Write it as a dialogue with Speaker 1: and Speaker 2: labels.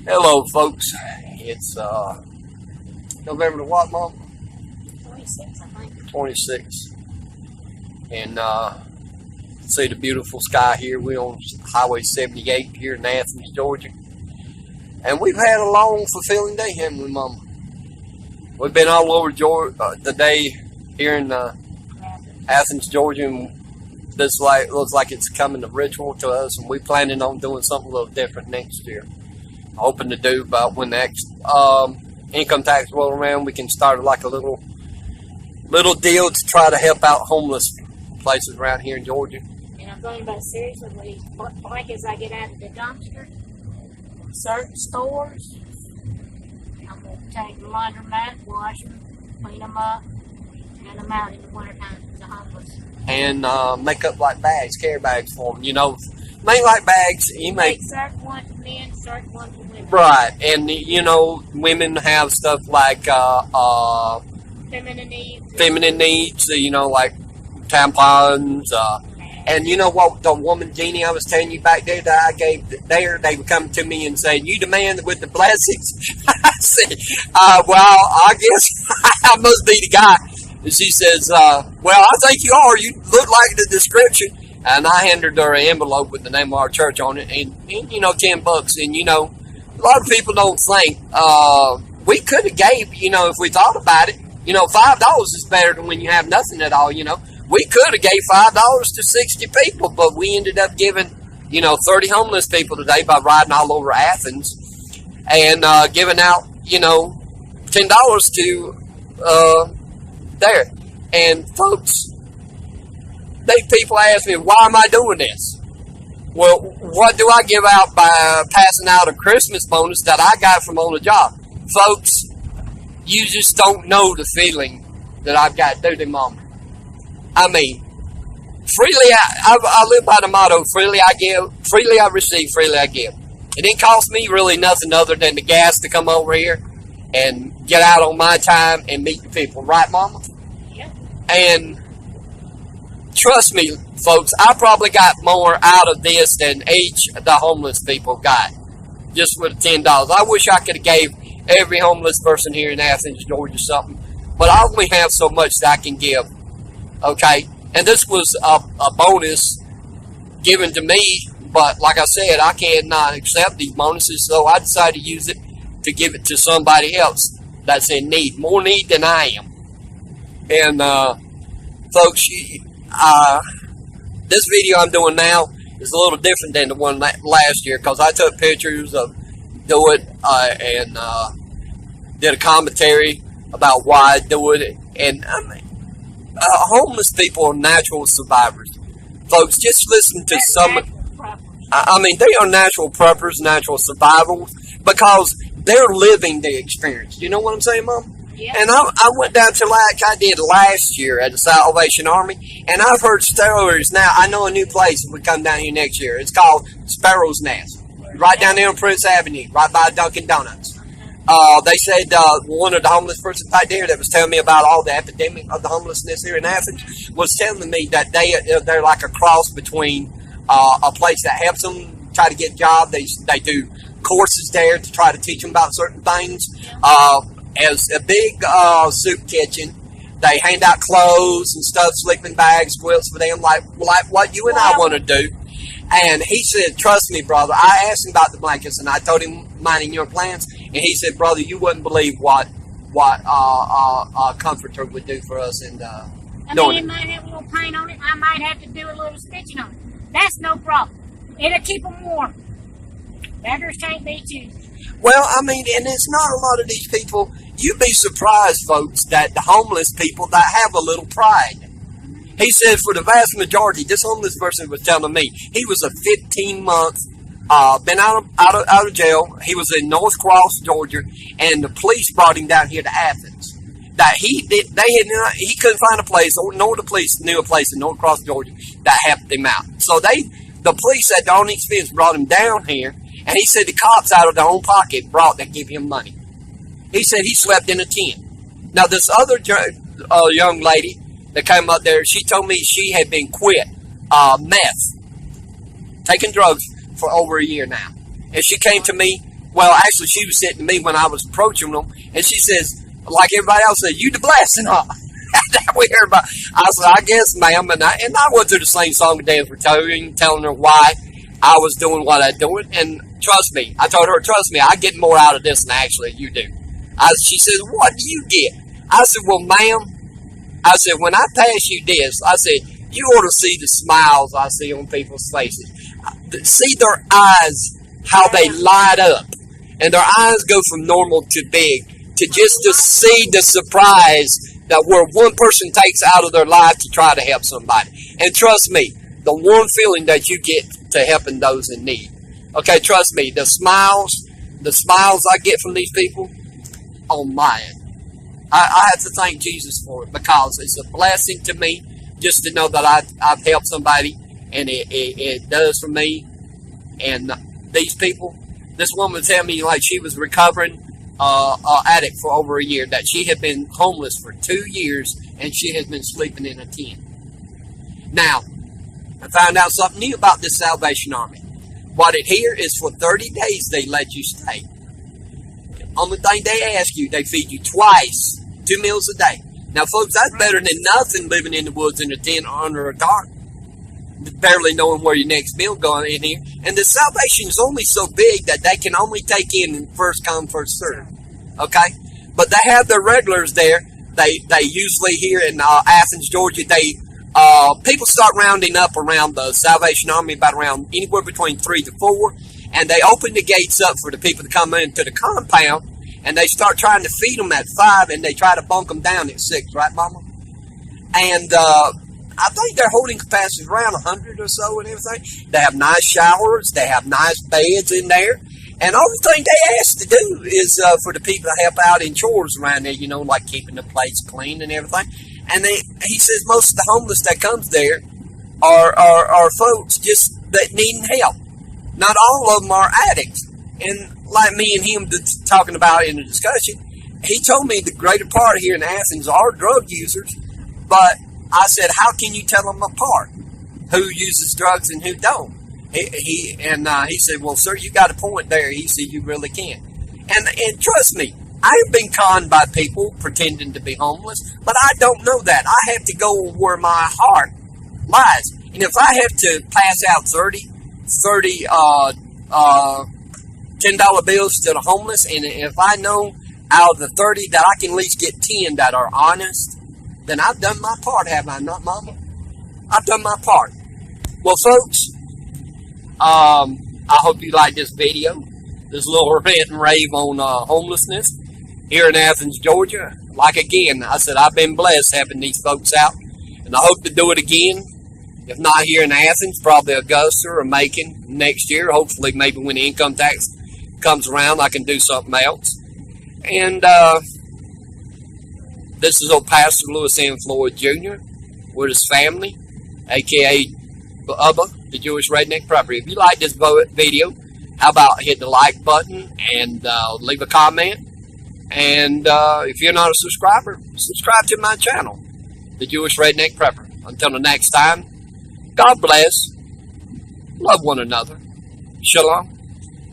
Speaker 1: Hello, folks. It's November the what, Mom?
Speaker 2: 26, I think.
Speaker 1: 26. And see the beautiful sky here. We're on Highway 78 here in Athens, Georgia. And we've had a long, fulfilling day, haven't we, Mama? We've been all over Georgia the day here in Athens, Georgia, and this looks like it's coming a ritual to us, and we're planning on doing something a little different next year. Hoping to do about when the next income tax roll around, we can start like a little deal to try to help out homeless places around here in Georgia.
Speaker 2: And I'm going about seriously, like as I get out of the dumpster, certain stores, I'm going to take the laundromat, wash them, clean them up, and them out in the wintertime for the homeless.
Speaker 1: And make up like bags, carry bags for them, make like bags. You make
Speaker 2: certain ones for men, certain ones for women.
Speaker 1: Right, and women have stuff like
Speaker 2: Feminine needs.
Speaker 1: Feminine needs, like tampons. And you know what, the woman Jeannie I was telling you back there that I gave there, they would come to me and say, "You the man with the blessings?" I said, "Well, I guess I must be the guy." And she says, "Well, I think you are. You look like the description." And I handed her an envelope with the name of our church on it, and $10. And a lot of people don't think we could have gave, if we thought about it. $5 is better than when you have nothing at all. We could have gave $5 to 60 people, but we ended up giving 30 homeless people today by riding all over Athens and giving out $10 to there. And folks, people ask me, why am I doing this? Well, what do I give out by passing out a Christmas bonus that I got from on the job? Folks, you just don't know the feeling that I've got, do they, Mama? I mean, freely I live by the motto, freely I give, freely I receive, freely I give. It didn't cost me really nothing other than the gas to come over here and get out on my time and meet the people. Right, Mama?
Speaker 2: Yeah.
Speaker 1: And trust me, folks, I probably got more out of this than each of the homeless people got just with $10. I wish I could have gave every homeless person here in Athens, Georgia something, but I only have so much that I can give, okay? And this was a bonus given to me, but like I said, I cannot accept these bonuses, so I decided to use it to give it to somebody else that's in need, more need than I am. And folks, this video I'm doing now is a little different than the one last year because I took pictures of do it and did a commentary about why I do it. And I mean, homeless people are natural survivors. Folks, just listen to some. I mean, they are natural preppers, natural survivors because they're living the experience. You know what I'm saying, Mom?
Speaker 2: Yeah.
Speaker 1: And I went down to like I did last year at the Salvation Army, and I've heard stories now. I know a new place if we come down here next year. It's called Sparrow's Nest, right down there on Prince Avenue, right by Dunkin' Donuts. They said one of the homeless persons right there that was telling me about all the epidemic of the homelessness here in Athens was telling me that they're like a cross between a place that helps them try to get a job. They do courses there to try to teach them about certain things. As a big soup kitchen, they hand out clothes and stuff, sleeping bags, quilts for them, like what you and I want to do. And he said, "Trust me, brother." I asked him about the blankets, and I told him minding your plans. And he said, "Brother, you wouldn't believe what a comforter would do for us." And
Speaker 2: it might have a little paint on it. I might have to do a little stitching on it. That's no problem. It'll keep them warm. Beggars can't be choosers.
Speaker 1: Well, I mean, and it's not a lot of these people. You'd be surprised, folks, that the homeless people that have a little pride. He said for the vast majority, this homeless person was telling me, he was a 15-month, been out of jail. He was in North Cross, Georgia, and the police brought him down here to Athens. That he couldn't find a place, nor the police knew a place in North Cross, Georgia, that helped him out. So the police at their own expense brought him down here. And he said the cops out of their own pocket gave him money. He said he slept in a tent. Now this other young lady that came up there, she told me she had been quit meth, taking drugs for over a year now. And she came to me Well, actually, she was sitting to me when I was approaching them, and she says, like everybody else said, "You the blessing, huh?" We heard about. I said, "I guess, ma'am," and I went through the same song and dance routine, telling her why I was doing what I doing, and trust me, I told her, trust me, I get more out of this than actually you do. She says, "What do you get?" I said, "Well, ma'am," I said, "when I pass you this," I said, "you ought to see the smiles I see on people's faces. See their eyes, how they light up. And their eyes go from normal to big, to just to see the surprise that where one person takes out of their life to try to help somebody." And trust me, the one feeling that you get to helping those in need. Okay, trust me, the smiles I get from these people, oh my. I have to thank Jesus for it, because it's a blessing to me just to know that I've helped somebody, and it does for me. And these people, this woman tell me like she was recovering addict for over a year, that she had been homeless for 2 years, and she has been sleeping in a tent. Now, I found out something new about this Salvation Army. What it here is for 30 days they let you stay. Only thing they ask you, they feed you twice, 2 meals a day. Now, folks, that's better than nothing living in the woods in a tent or under a tarp, barely knowing where your next meal going in here. And the salvation is only so big that they can only take in first come, first serve. Okay? But they have their regulars there. They usually here in Athens, Georgia, people start rounding up around the Salvation Army about around anywhere between 3 to 4. And they open the gates up for the people to come into the compound. And they start trying to feed them at 5, and they try to bunk them down at 6, right, Mama? And I think their holding capacity is around 100 or so and everything. They have nice showers. They have nice beds in there. And all the thing they ask to do is for the people to help out in chores around there, like keeping the place clean and everything. And he says most of the homeless that comes there are folks just that need help. Not all of them are addicts. And like me and him talking about in the discussion, he told me the greater part here in Athens are drug users. But I said, how can you tell them apart? Who uses drugs and who don't? He said, well, sir, you got a point there. He said, you really can. And trust me, I've been conned by people pretending to be homeless, but I don't know that. I have to go where my heart lies. And if I have to pass out 30 $10 bills to the homeless, and if I know out of the 30 that I can at least get 10 that are honest, then I've done my part, have I not, Mama? I've done my part. Well, folks, I hope you like this video, this little rant and rave on homelessness here in Athens, Georgia. Like again, I said, I've been blessed having these folks out, and I hope to do it again. If not here in Athens, probably Augusta or Macon next year. Hopefully, maybe when the income tax comes around, I can do something else. And this is old Pastor Lewis M. Floyd Jr. with his family, a.k.a. Bubba, the Jewish Redneck Prepper. If you like this video, how about hit the like button and leave a comment. And if you're not a subscriber, subscribe to my channel, the Jewish Redneck Prepper. Until the next time, God bless. Love one another. Shalom.